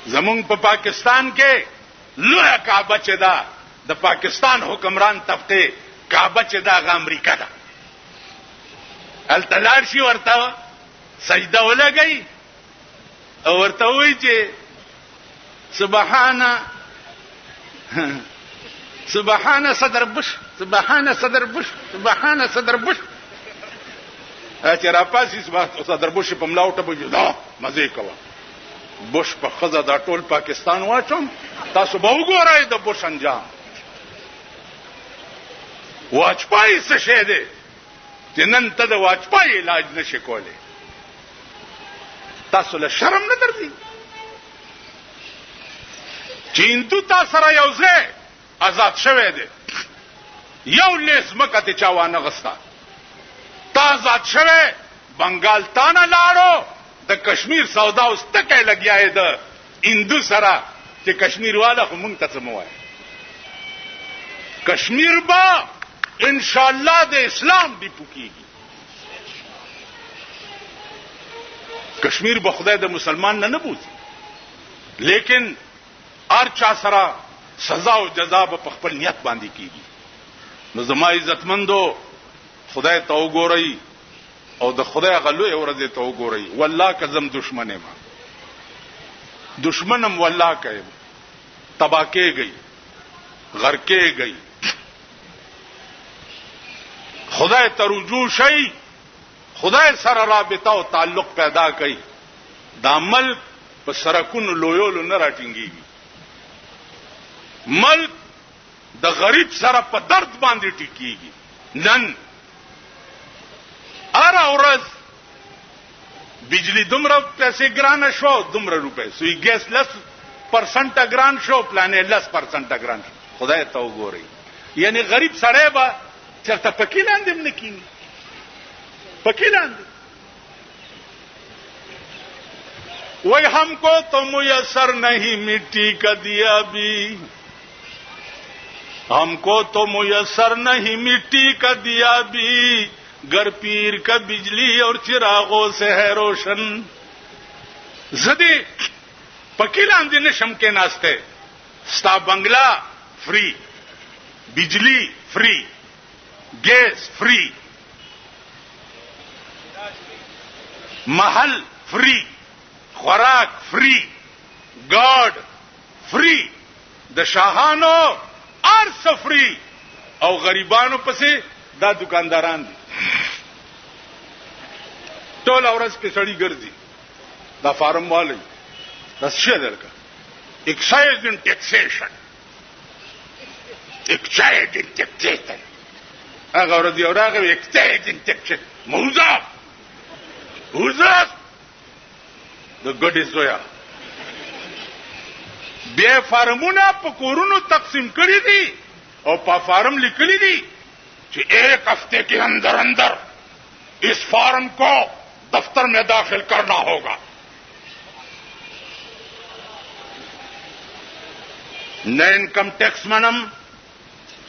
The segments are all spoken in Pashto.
زمونږ په پاکستان کې لویه کعبه چې ده د پاکستان حکمران طبقه کعبه چې ده هغه امریکا ده. هلته لاړ شي ورته سجده ولګئ او ورته وایي چې سبحان صدر بش، سبحان صدر بش، سبحان صدر بش. چې راپاسي صدر بش په ملاوټه بوجي دا مزه کوه بش په خزه دا ټول پاکستان واچوم. تاسو به وګورئ د بش انجام. واجپای څه شی دی چې نن ته د واجپای علاج نشي کولی؟ تاسو له شرم نه درځي چې هندو تاسو سره یو ځای آزاد شوه دی، یو لیس مکه ته چا وانه غستا، تا آزاد شوه بنگال تا نه لاړو، د کشمیر سودا اوس تکه لګیاي د هندو سره چې کشمیر والا خو مونږ ته څه موای. کشمیر با ان شاء الله د اسلام دی پوکیږي. کشمیر به خدای د مسلمان نه بوزي، لیکن هر چا سره سزا او جزا به په خپل نیت باندې کیږي. نو زما عزتمندو خدای ته وګورئ او د خدای غلوې ورځې ته وګورئ. والله کزم دشمنه ما دشمنم والله کوي تباکه گئی غرقه گئی. خدای ته رجوع شي، خدای سره رابطه او تعلق پیدا کړي. د عمل په سرکونو لویولو نه راټینګيږي. ملک د غریب سره په درد باندې ټیکيږي. نن هر ورځ بجلی دومره پیسې ګرانه شو، دومره روپے سوی ګیس 10% ګران شو، پلانې 10% ګران شو. خدای ته وګورئ. یعنی غریب سره به چرته پکې لاندې نه کینی، پکې لاندې. وہی ہم کو تو میسر نہیں مٹی کا دیا بھی، ہم کو تو میسر نہیں مٹی کا دیا بھی، گر پیر کا بجلی اور چراغوں سے ہے روشن. زدی پکې لاندې نشم کې ناشته. ستا بنگلا فری، بجلی فری، گیس فری، محل فری، خوراک فری، گارد فری، د شاهانو ارس فری، او غریبانو پسې دا دکانداران دي. ټول ورځ په سړی ګرځي دا فارم والی دا څه درکا ایکسایز ان ټیکسیشن، ایکسایز ان ټیکسیشن. هغه ورځ یو راغی ایکسایز ان ټیکسیشن موزه وزات د ګډې زویا بیا فارمونه په کورونو تقسیم کړی دي او په فارم لیکلی دي کہ 1 ہفتے کے اندر اندر اس فارم کو دفتر میں داخل کرنا ہوگا. نہ انکم ٹیکس منم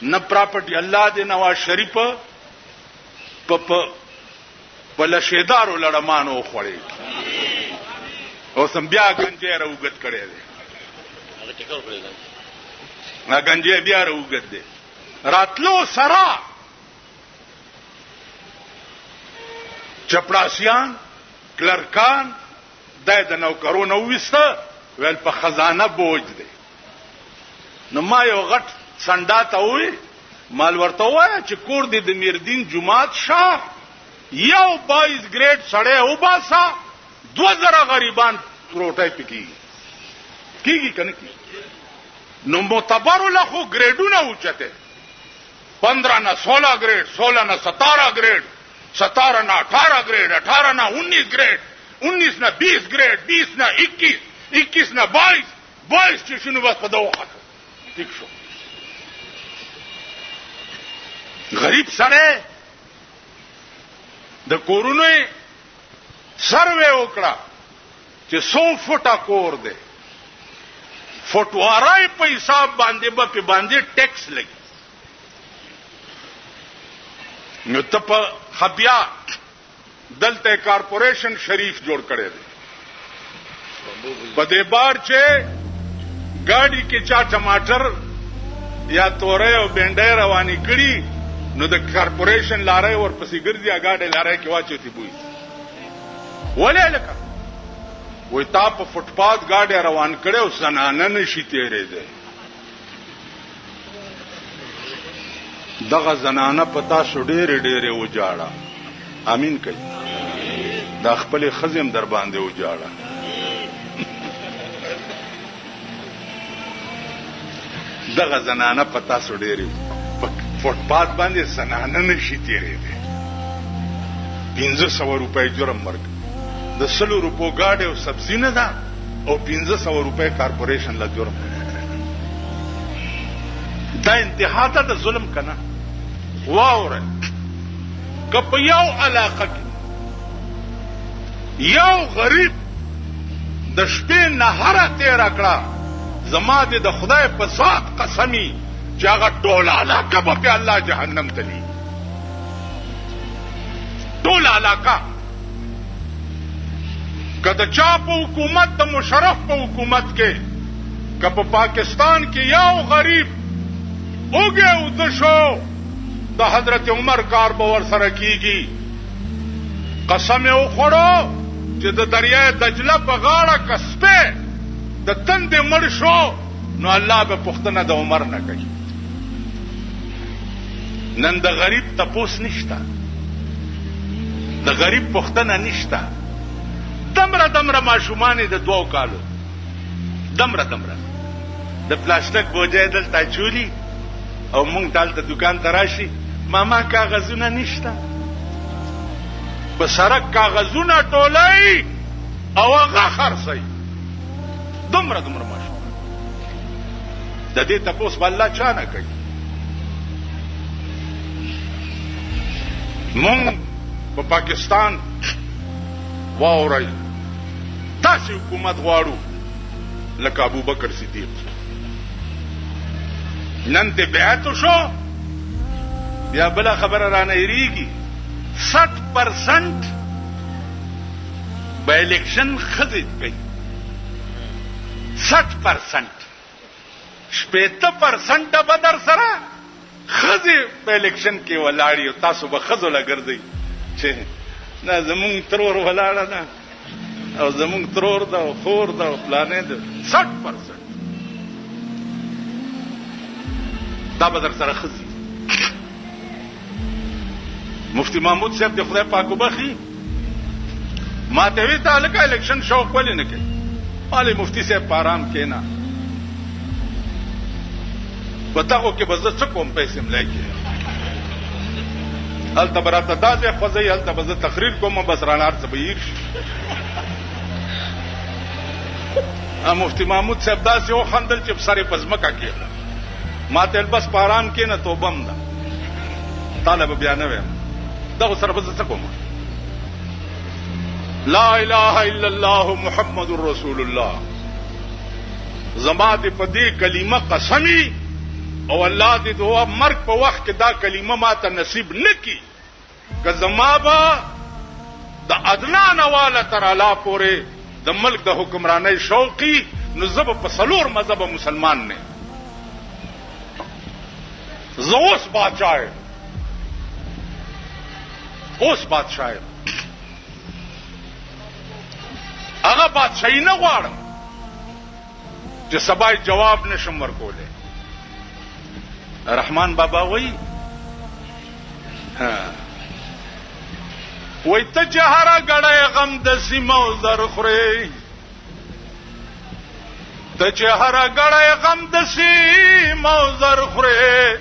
نہ پراپرٹی. اللہ دې نواز شریف په لشیدارو لړمانو خوړې او سم بیا گنجې راوګت کړي دي. هغه گنجې بیا راوګت دي. راتلو سرا چپړاسیان کلرکان د نوکرونو وسته ویل په خزانه بوج دي. نو ما یو غټ سنډا ته وې مال ورته وای چې کور دې د میردین جمعات شاه یو 22 گریډ سړی وباسا 2000 غریبان روټای پکې کیږي کنه کی. نو معتبر له خو گریډونه اوچته 15 نه 16 گریډ، 16 نه 17 گریډ، 17 نه 18 گریډ، 18 نه 19 گریډ، 19 نه 20 گریډ، 20 نه 21، 21 نه 22، 22 چې شنو بس په دغه وخت ټیک شو. غریب سره د کورونو سروے وکړه چې 100 فټه کور دی، فټوارای په حساب باندې په باندې ټیکس لګي. نو ته په خبیا دلته کارپوریشن شریف جوړ کړی دی په دې بار چې ګاډي کې چا ټماټر یا تورې او بینډۍ رواني کړي نو د کارپوریشن لارې ورپسې ګرځي اګاډي لارې کې واچوتي بوي ولې لکه وې تا په فوټپاث ګاډي روان کړي او زنانه نشي تیرې ده دغه زنانه پتا شو ډېرې وجاړه امين کوي دا خپل خزم در باندې وجاړه دغه زنانه پتا شو ډېرې فوټپاث باندې زنانه نشي تیرې ده 1500 روپۍ جرم مرګ د 100 روپو ګاډي او سبزی نه ده او 1500 روپۍ کارپوریشن لا جرم دا انتها ته د ظلم کنه واوره کپ یو علاقه کې یو غریب د شپې نهره تیر کړه زما د خدای په ذات قسمی چې هغه ټول علاقه په الله جهنم تلی ټول علاقه کله چا په حکومت د مشرف په حکومت کې کله په پاکستان کې یو غریب اوګه او د شو د حضرت عمر کار به ور سره کیږي قسم یې وخوړو چې د دریای دجله په غاړه کسبه د تند مړ شو نو الله به پښتنه د عمر نه کوي نن د غریب تپوس نشته د غریب پښتنه نشته دمره ماشومان د 2 کالو دمره د پلاستیک بوجه دلته چولی او مونږ دلته دکان ته راشي ماما کاغذونه نشته په سرک کاغذونه ټولای او هغه خرڅي دمره ماشومان د دې تپوس والله چا نه کوي مونږ په پاکستان واورای تاسو حکومت غواړو لکه ابو بکر صدیق نن ته بیعت شو بیا بل خبره را نه یریږي 60% به الیکشن خزید کوي 60% 70% به در سره خزي په الیکشن کې ولاړی او تاسو به خزو لګرځي چې نه زمونږ ترور ولاړه نه او زمونږ ترور دا او خور دا او پلانې ده 60% دا به در سره خزي مفتی محمود صاحب د خدای پاک وبخي ما ته وی تعلق الیکشن شوق ولې نه کوي علي مفتی صاحب پارام کېنا بتاو کې بزه څه کوم پیسې ملایږي الته براته دازه خوځي الته بزه تقریر کوم بس رانار څه بیر مفتی محمود صاحب داسې او خندل چې سره پزمکا کې ما ته بس پارام کې نه توبم ده طالب بیان وې دا سره بزه څه کوم لا اله الا الله محمد رسول الله زما دې په دې کلمه قسمی او الله دې دوه مرګ په وخت کې دا کلمه ماته نصیب نکي که زما با د عدنان والا تر اعلی پورې د ملک د حکمرانۍ شوقي نو زب په سلور مذهب مسلمان نه زوس بادشاہ اوس بادشاہ هغه بادشاہي نه غواړم چې سبا جواب نشم ورکوله رحمان بابا وای وای ته جهره غړې غم د سیمو زر خوري ته جهره غړې غم د سیمو زر خوري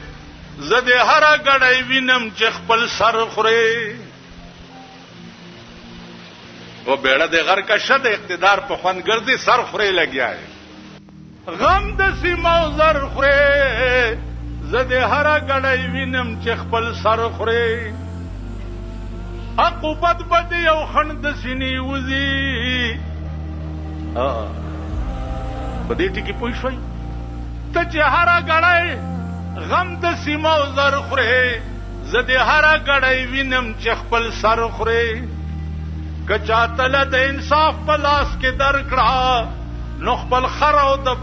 زده هره غړې وینم چې خپل سر خوري و بیړه د غر کا شد اقتدار په خوان ګرځي سر خوري لګیا ہے غم د سیمو زر خوري زده هره غړې وینم چې خپل سر خوري عقوبت بد یو خند سینې وزي په دې ټکی پوه شوي ته چې هره غړې غم د سیمو زر خوري زده هره غړې وینم چې خپل سر خوري کچا تل د انصاف په لاس کې درکړه نو خپل خر او د